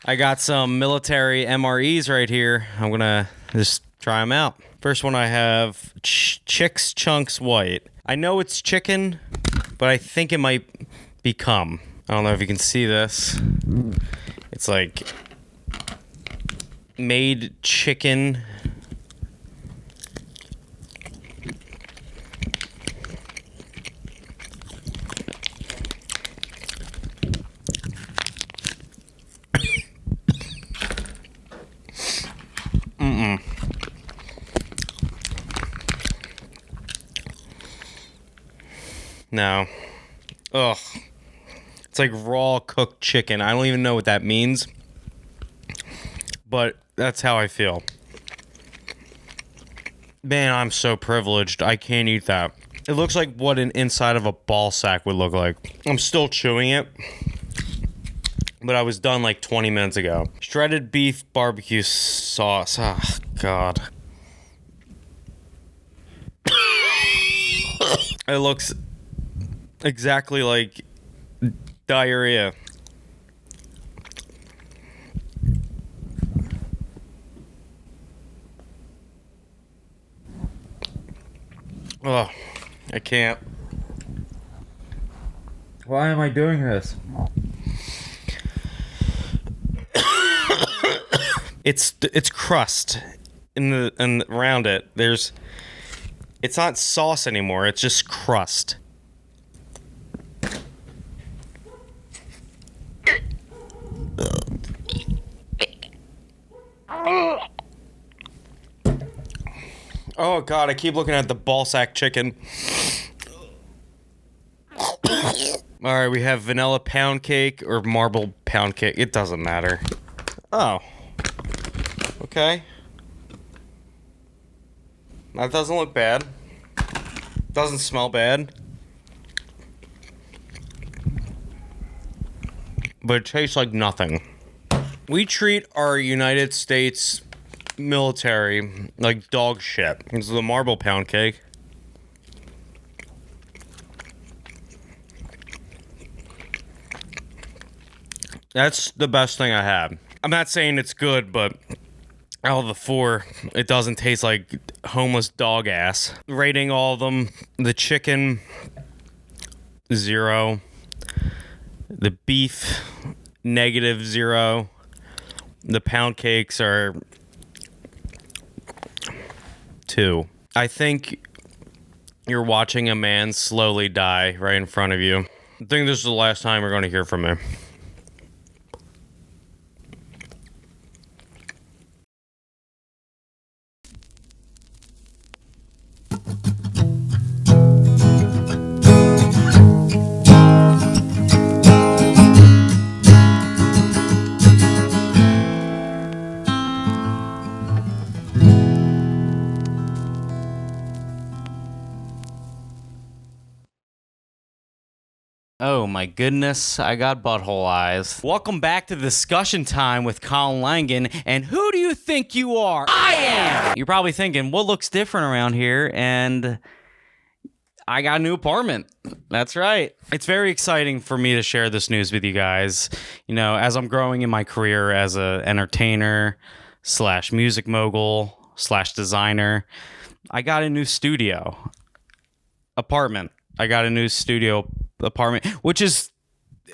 I got some military MREs right here. I'm going to just try them out. First one I have Chicks Chunks White. I know it's chicken, but I think it might be cum. I don't know if you can see this. It's like made chicken. No. Ugh. It's like raw cooked chicken. I don't even know what that means. But that's how I feel. Man, I'm so privileged. I can't eat that. It looks like what an inside of a ball sack would look like. I'm still chewing it. But I was done like 20 minutes ago. Shredded beef barbecue sauce. Oh, God. It looks exactly like diarrhea. Oh, I can't. Why am I doing this? It's crust and around it. It's not sauce anymore. It's just crust. Oh God, I keep looking at the ballsack chicken. Alright, we have vanilla pound cake or marble pound cake. It doesn't matter. Oh. Okay. That doesn't look bad. Doesn't smell bad. But it tastes like nothing. We treat our United States military like dog shit. This is a marble pound cake. That's the best thing I had. I'm not saying it's good, but out of the four, it doesn't taste like homeless dog ass. Rating all of them, the chicken, 0. The beef, -0. The pound cakes are 2. I think you're watching a man slowly die right in front of you. I think this is the last time we're going to hear from him. Oh my goodness, I got butthole eyes. Welcome back to Discussion Time with Colin Langan, and who do you think you are? I am! You're probably thinking, what looks different around here? And I got a new apartment. That's right. It's very exciting for me to share this news with you guys. You know, as I'm growing in my career as an entertainer / music mogul / designer, I got a new apartment. I got a new studio apartment, which is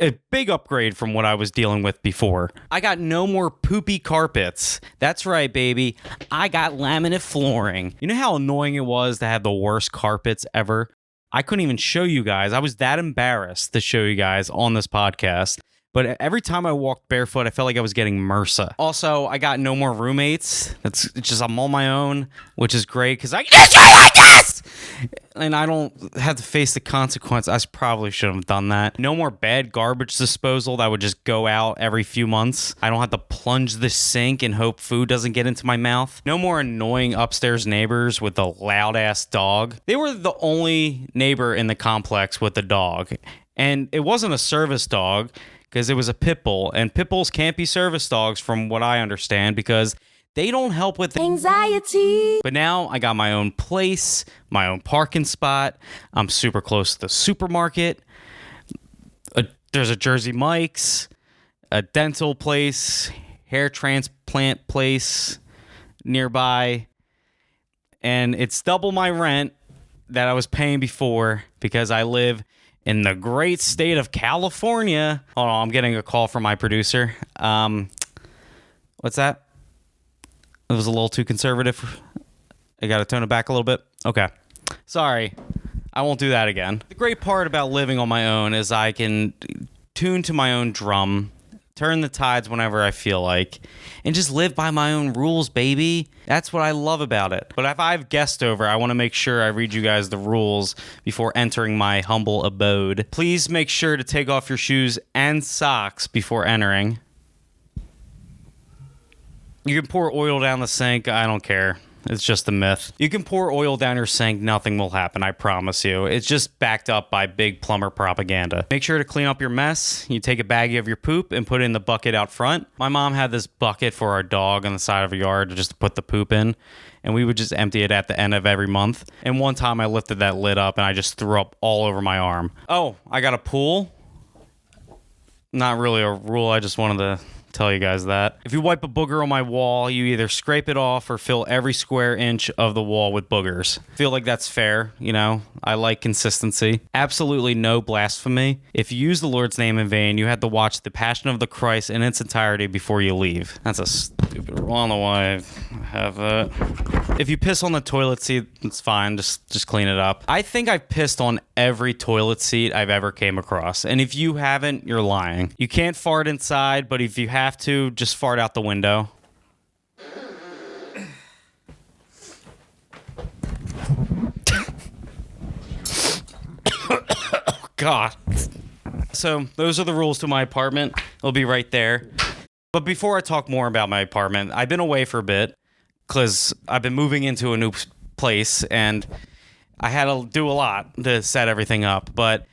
a big upgrade from what I was dealing with before. I got no more poopy carpets. That's right, baby. I got laminate flooring. You know how annoying it was to have the worst carpets ever? I couldn't even show you guys. I was that embarrassed to show you guys on this podcast. But every time I walked barefoot, I felt like I was getting MRSA. Also, I got no more roommates. It's just I'm on my own, which is great because I can just do like this! And I don't have to face the consequence. I probably shouldn't have done that. No more bad garbage disposal that would just go out every few months. I don't have to plunge the sink and hope food doesn't get into my mouth. No more annoying upstairs neighbors with a loud-ass dog. They were the only neighbor in the complex with a dog. And it wasn't a service dog, because it was a pit bull, and pit bulls can't be service dogs from what I understand because they don't help with anxiety. But now I got my own place, my own parking spot. I'm super close to the supermarket. There's a Jersey Mike's. a dental place, hair transplant place nearby, and it's double my rent that I was paying before because I live in the great state of California. Hold on, I'm getting a call from my producer. What's that? It was a little too conservative. I got to tone it back a little bit. Okay. Sorry. I won't do that again. The great part about living on my own is I can tune to my own drum, turn the tides whenever I feel like, and just live by my own rules, baby. That's what I love about it. But if I have guests over, I want to make sure I read you guys the rules before entering my humble abode. Please make sure to take off your shoes and socks before entering. You can pour oil down the sink. I don't care. It's just a myth. You can pour oil down your sink. Nothing will happen. I promise you. It's just backed up by big plumber propaganda. Make sure to clean up your mess. You take a baggie of your poop and put it in the bucket out front. My mom had this bucket for our dog on the side of the yard to just put the poop in. And we would just empty it at the end of every month. And one time I lifted that lid up and I just threw up all over my arm. Oh, I got a pool. Not really a rule. I just wanted to tell you guys that. If you wipe a booger on my wall, you either scrape it off or fill every square inch of the wall with boogers. Feel like that's fair, you know? I like consistency. Absolutely no blasphemy. If you use the Lord's name in vain, you have to watch the Passion of the Christ in its entirety before you leave. That's a stupid rule. I don't know why I have that. If you piss on the toilet seat, it's fine. Just clean it up. I think I've pissed on every toilet seat I've ever came across. And if you haven't, you're lying. You can't fart inside, but if you have to, just fart out the window. Oh, God. So those are the rules to my apartment. They'll be right there. But before I talk more about my apartment, I've been away for a bit because I've been moving into a new place and I had to do a lot to set everything up. But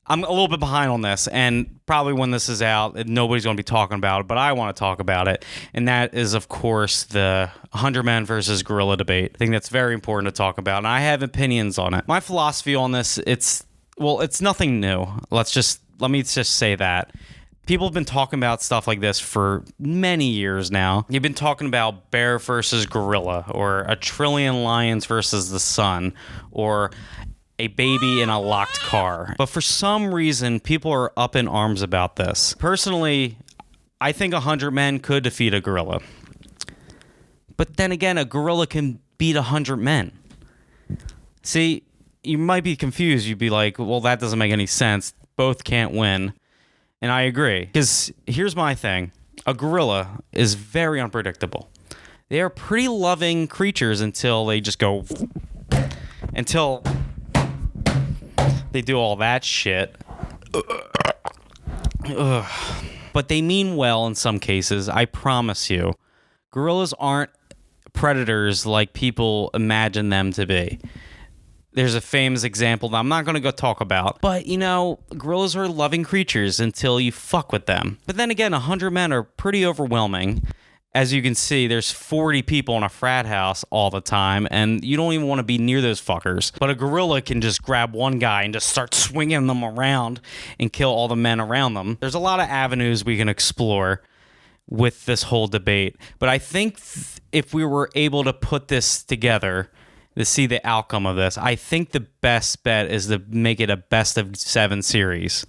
I'm a little bit behind on this, and probably when this is out, nobody's going to be talking about it, but I want to talk about it, and that is, of course, the 100 men versus gorilla debate. I think that's very important to talk about, and I have opinions on it. My philosophy on this, it's nothing new. Let me just say that. People have been talking about stuff like this for many years now. You've been talking about bear versus gorilla, or a trillion lions versus the sun, or a baby in a locked car. But for some reason, people are up in arms about this. Personally, I think 100 men could defeat a gorilla. But then again, a gorilla can beat 100 men. See, you might be confused. You'd be like, well, that doesn't make any sense. Both can't win. And I agree. Because here's my thing. A gorilla is very unpredictable. They are pretty loving creatures until they just go... Until they do all that shit. Ugh. But they mean well in some cases, I promise you. Gorillas aren't predators like people imagine them to be. There's a famous example that I'm not going to go talk about. But, you know, gorillas are loving creatures until you fuck with them. But then again, 100 men are pretty overwhelming. As you can see, there's 40 people in a frat house all the time, and you don't even want to be near those fuckers. But a gorilla can just grab one guy and just start swinging them around and kill all the men around them. There's a lot of avenues we can explore with this whole debate. But I think if we were able to put this together to see the outcome of this, I think the best bet is to make it a best of 7 series.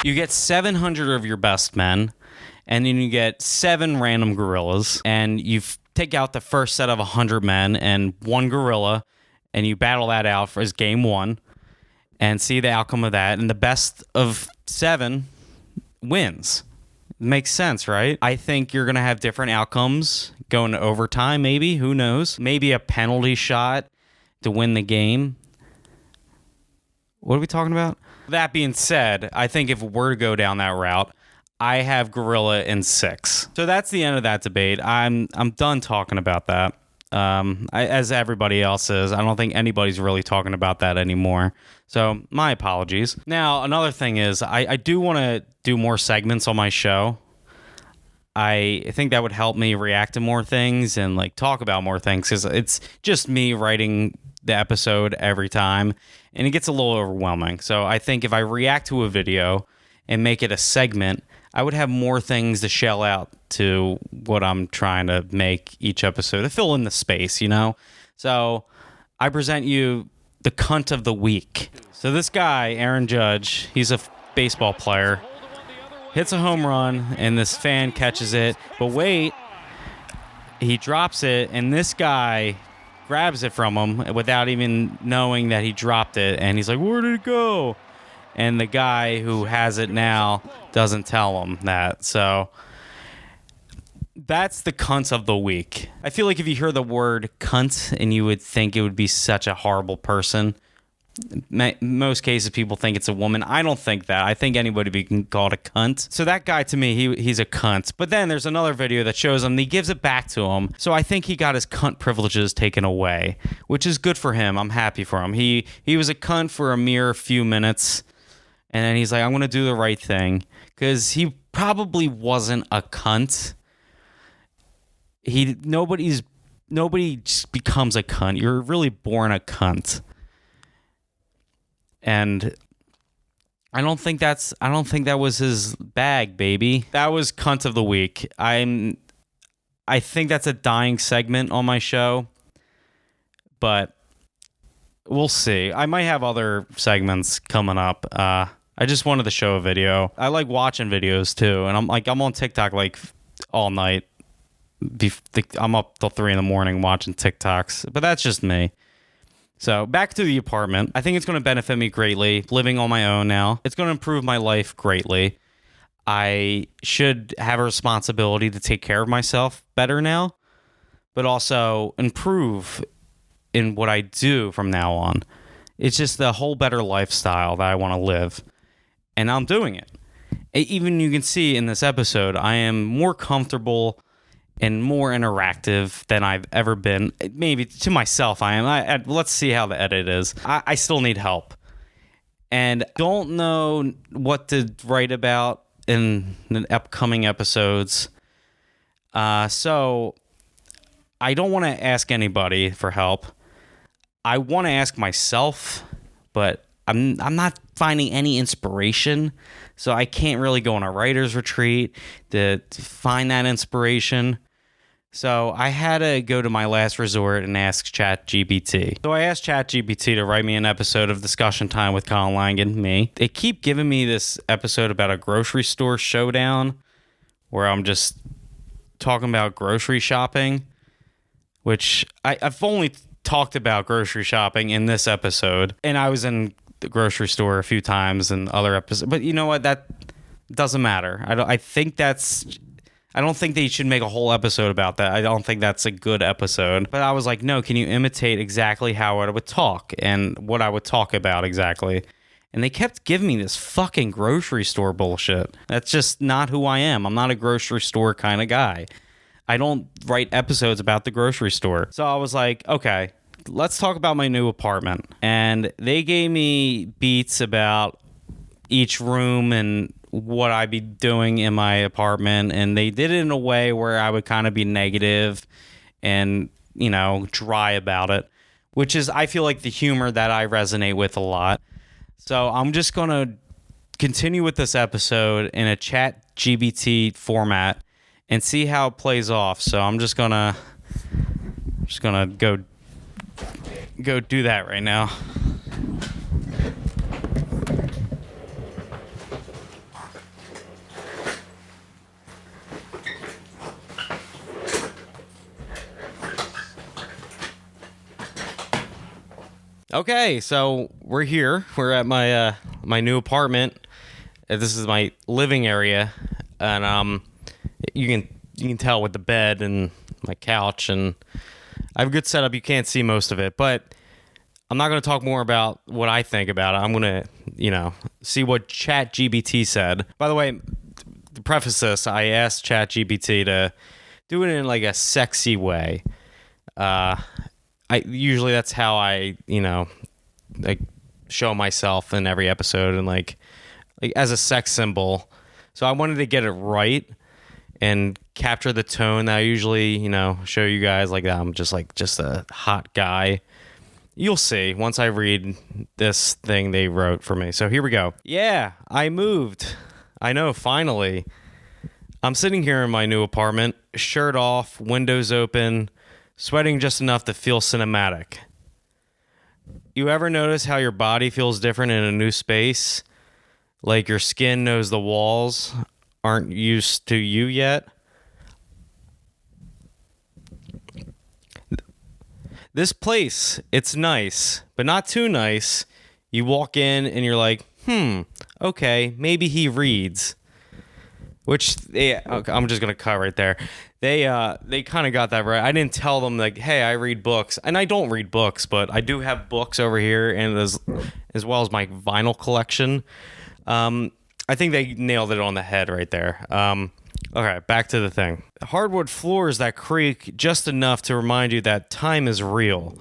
You get 700 of your best men, and then you get 7 random gorillas, and you take out the first set of 100 men and 1 gorilla, and you battle that out for as game 1, and see the outcome of that. And the best of 7 wins. Makes sense, right? I think you're going to have different outcomes going to overtime, maybe. Who knows? Maybe a penalty shot to win the game. What are we talking about? That being said, I think if we're to go down that route, I have gorilla in 6. So that's the end of that debate. I'm done talking about that. As everybody else is. I don't think anybody's really talking about that anymore. So my apologies. Now, another thing is I do want to do more segments on my show. I think that would help me react to more things and like talk about more things, because it's just me writing the episode every time and it gets a little overwhelming. So I think if I react to a video and make it a segment, I would have more things to shell out to what I'm trying to make each episode to fill in the space, you know? So I present you the cunt of the week. So this guy, Aaron Judge, he's a baseball player, hits a home run, and this fan catches it. But wait, he drops it, and this guy grabs it from him without even knowing that he dropped it. And he's like, where did it go? And the guy who has it now doesn't tell him that. So that's the cunts of the week. I feel like if you hear the word cunt and you would think it would be such a horrible person. Most cases, people think it's a woman. I don't think that. I think anybody can call it a cunt. So that guy, to me, he's a cunt. But then there's another video that shows him. He gives it back to him. So I think he got his cunt privileges taken away, which is good for him. I'm happy for him. He was a cunt for a mere few minutes, and then he's like, I'm going to do the right thing. Because he probably wasn't a cunt. Nobody just becomes a cunt. You're really born a cunt. And I don't think that was his bag, baby. That was cunt of the week. I think that's a dying segment on my show, but we'll see. I might have other segments coming up. I just wanted to show a video. I like watching videos too, and I'm on TikTok like all night. I'm up till 3 a.m. watching TikToks, but that's just me. So back to the apartment. I think it's going to benefit me greatly living on my own now. It's going to improve my life greatly. I should have a responsibility to take care of myself better now, but also improve in what I do from now on. It's just the whole better lifestyle that I want to live, and I'm doing it. Even you can see in this episode, I am more comfortable and more interactive than I've ever been. Maybe to myself I am. Let's see how the edit is. I still need help. And don't know what to write about in the upcoming episodes. So I don't want to ask anybody for help. I want to ask myself, but I'm not finding any inspiration. So I can't really go on a writer's retreat to find that inspiration. So I had to go to my last resort and ask ChatGPT. So I asked ChatGPT to write me an episode of Discussion Time with Colin Langan, me. They keep giving me this episode about a grocery store showdown where I'm just talking about grocery shopping, which I've only talked about grocery shopping in this episode. And I was in the grocery store a few times in other episodes. But you know what? That doesn't matter. I don't think they should make a whole episode about that. I don't think that's a good episode. But I was like, no, can you imitate exactly how I would talk and what I would talk about exactly? And they kept giving me this fucking grocery store bullshit. That's just not who I am. I'm not a grocery store kind of guy. I don't write episodes about the grocery store. So I was like, okay, let's talk about my new apartment. And they gave me beats about each room and what I'd be doing in my apartment, and they did it in a way where I would kind of be negative and, you know, dry about it, which is, I feel like, the humor that I resonate with a lot. So I'm just going to continue with this episode in a ChatGPT format and see how it plays off. So I'm just gonna go do that right now. Okay, so we're here. We're at my my new apartment. This is my living area, and you can tell with the bed and my couch, and I have a good setup. You can't see most of it, but I'm not going to talk more about what I think about it. I'm going to, see what ChatGPT said. By the way, to preface this, I asked ChatGPT to do it in like a sexy way. Usually that's how I, like show myself in every episode and like as a sex symbol. So I wanted to get it right and capture the tone that I usually, show you guys like that. I'm just a hot guy. You'll see once I read this thing they wrote for me. So here we go. Yeah, I moved. I know, finally. I'm sitting here in my new apartment, shirt off, windows open, sweating just enough to feel cinematic. You ever notice how your body feels different in a new space? Like your skin knows the walls aren't used to you yet? This place, it's nice, but not too nice. You walk in and you're like, okay, maybe he reads. Which, okay, I'm just going to cut right there. They kind of got that right. I didn't tell them, like, hey, I read books. And I don't read books, but I do have books over here, and as well as my vinyl collection. I think they nailed it on the head right there. Okay, back to the thing. Hardwood floors that creak just enough to remind you that time is real.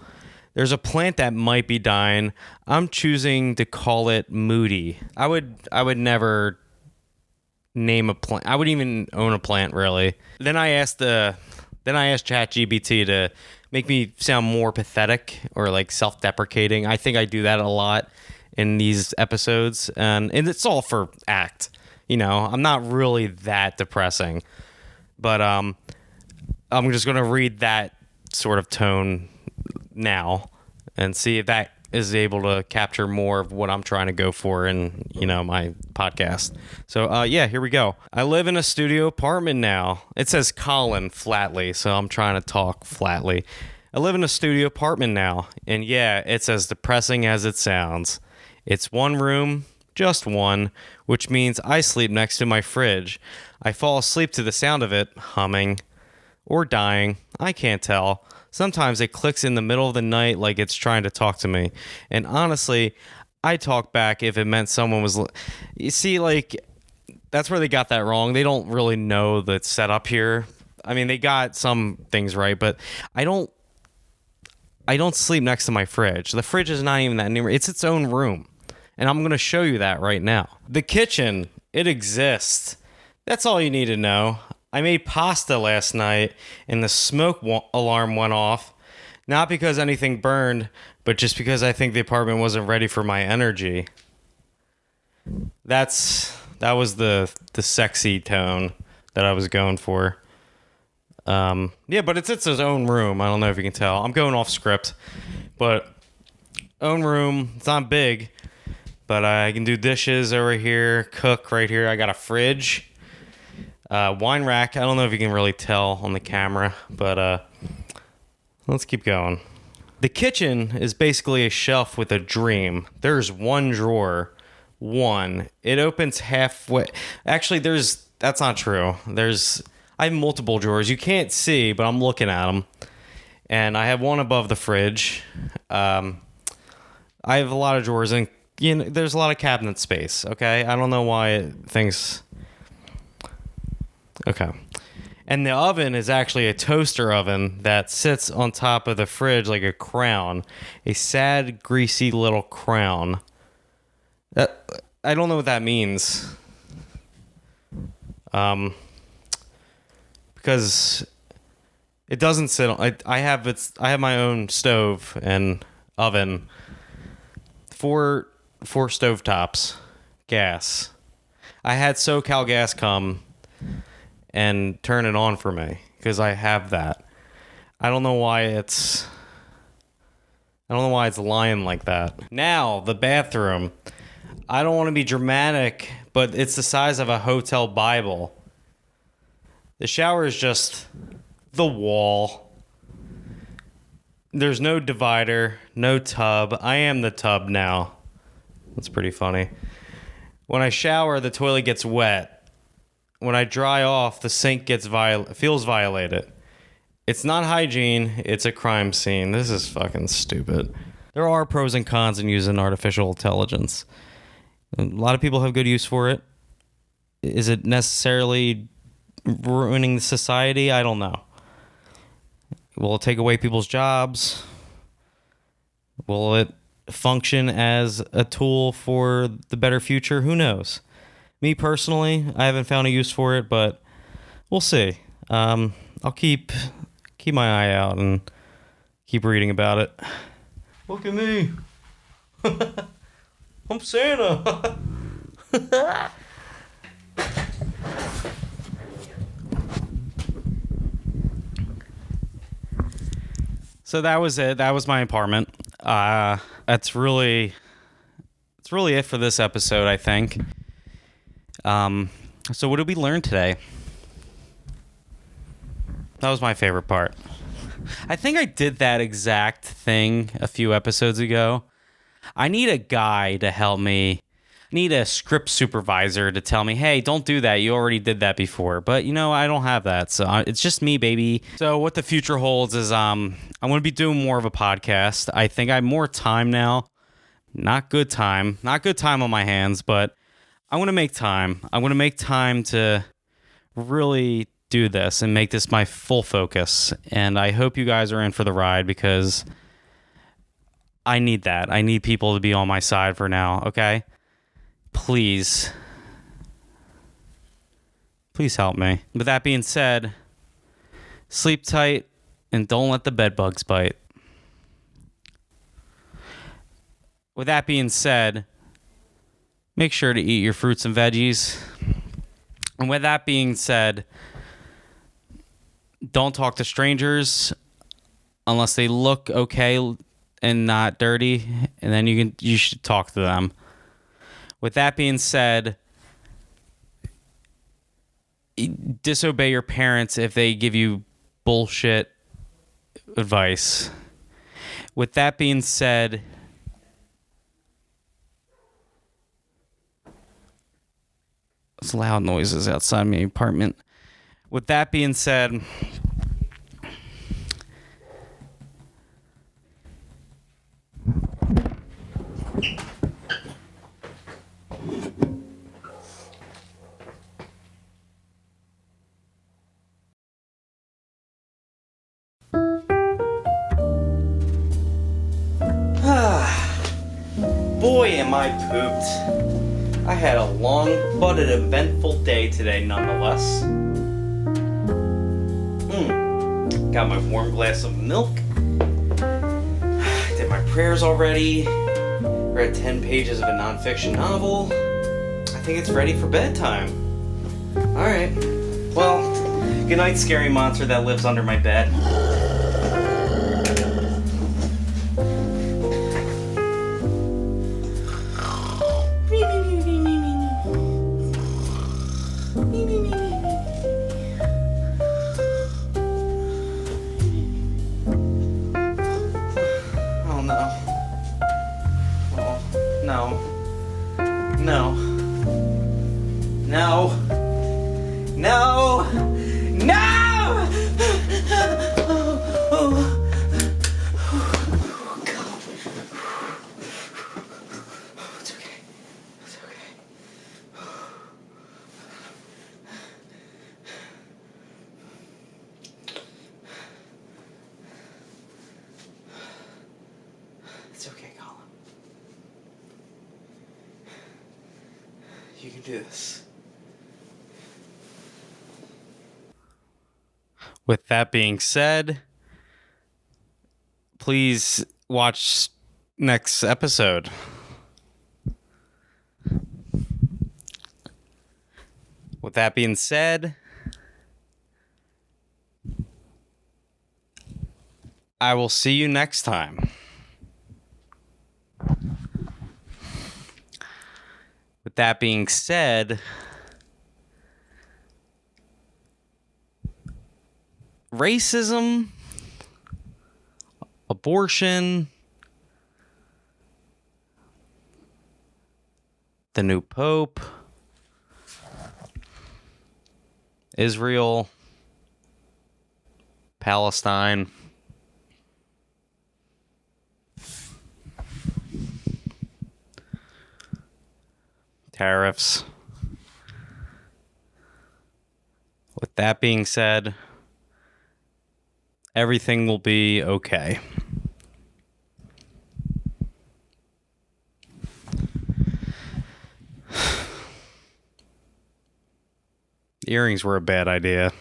There's a plant that might be dying. I'm choosing to call it Moody. I would never name a plant. I wouldn't even own a plant, really. Then I asked ChatGPT to make me sound more pathetic or like self-deprecating. I think I do that a lot in these episodes, and it's all for act. You know, I'm not really that depressing, but I'm just going to read that sort of tone now and see if that is able to capture more of what I'm trying to go for in, my podcast. So, here we go. I live in a studio apartment now. It says Colin flatly, so I'm trying to talk flatly. I live in a studio apartment now, and yeah, it's as depressing as it sounds. It's one room, just one, which means I sleep next to my fridge. I fall asleep to the sound of it humming or dying. I can't tell. Sometimes it clicks in the middle of the night like it's trying to talk to me. And honestly, I talk back if it meant someone was... You see, like, that's where they got that wrong. They don't really know the setup here. I mean, they got some things right, but I don't sleep next to my fridge. The fridge is not even that near. It's its own room. And I'm going to show you that right now. The kitchen, it exists. That's all you need to know. I made pasta last night and the smoke alarm went off. Not because anything burned, but just because I think the apartment wasn't ready for my energy. That was the sexy tone that I was going for. But it's its own room. I don't know if you can tell. I'm going off script. But own room, it's not big. But I can do dishes over here, cook right here. I got a fridge, wine rack. I don't know if you can really tell on the camera, but let's keep going. The kitchen is basically a shelf with a dream. There's one drawer. One. It opens halfway. Actually, that's not true. I have multiple drawers. You can't see, but I'm looking at them. And I have one above the fridge. I have a lot of drawers and there's a lot of cabinet space, okay? I don't know why things... Okay. And the oven is actually a toaster oven that sits on top of the fridge like a crown. A sad, greasy little crown. I don't know what that means. Because it doesn't sit on... I have my own stove and oven. Four stovetops, gas. I had SoCal Gas come and turn it on for me because I have that. I don't know why it's lying like that. Now, the bathroom. I don't want to be dramatic, but it's the size of a hotel Bible. The shower is just the wall. There's no divider, no tub. I am the tub now. That's pretty funny. When I shower, the toilet gets wet. When I dry off, the sink feels violated. It's not hygiene, it's a crime scene. This is fucking stupid. There are pros and cons in using artificial intelligence. A lot of people have good use for it. Is it necessarily ruining society? I don't know. Will it take away people's jobs? Will it function as a tool for the better future? Who knows? Me personally, I haven't found a use for it, but we'll see. I'll keep my eye out and keep reading about it. Look at me. I'm Santa. So that was it. That was my apartment. It's really it for this episode, I think. So what did we learn today? That was my favorite part. I think I did that exact thing a few episodes ago. I need a guy to help me. I need a script supervisor to tell me, hey, don't do that. You already did that before. But, I don't have that. So it's just me, baby. So what the future holds is I'm going to be doing more of a podcast. I think I have more time now. Not good time on my hands, but I want to make time. I want to make time to really do this and make this my full focus. And I hope you guys are in for the ride because I need that. I need people to be on my side for now, okay? Please help me. With that being said, sleep tight and don't let the bed bugs bite. With that being said, make sure to eat your fruits and veggies. And with that being said, don't talk to strangers unless they look okay and not dirty, and then you should talk to them. With that being said, disobey your parents if they give you bullshit advice. With that being said, it's loud noises outside my apartment. With that being said, boy, am I pooped. I had a long but an eventful day today nonetheless. Got my warm glass of milk. Did my prayers already. Read 10 pages of a nonfiction novel. I think it's ready for bedtime. Alright. Well, good night, scary monster that lives under my bed. It's okay, Colin. You can do this. With that being said, please watch next episode. With that being said, I will see you next time. With that being said, racism, abortion, the new pope, Israel, Palestine, tariffs. With that being said, everything will be okay. The earrings were a bad idea.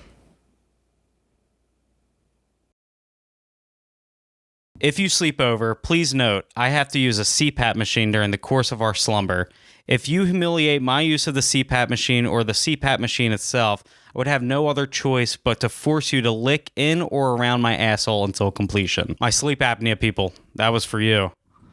If you sleep over, please note, I have to use a CPAP machine during the course of our slumber. If you humiliate my use of the CPAP machine or the CPAP machine itself, I would have no other choice but to force you to lick in or around my asshole until completion. My sleep apnea people, that was for you.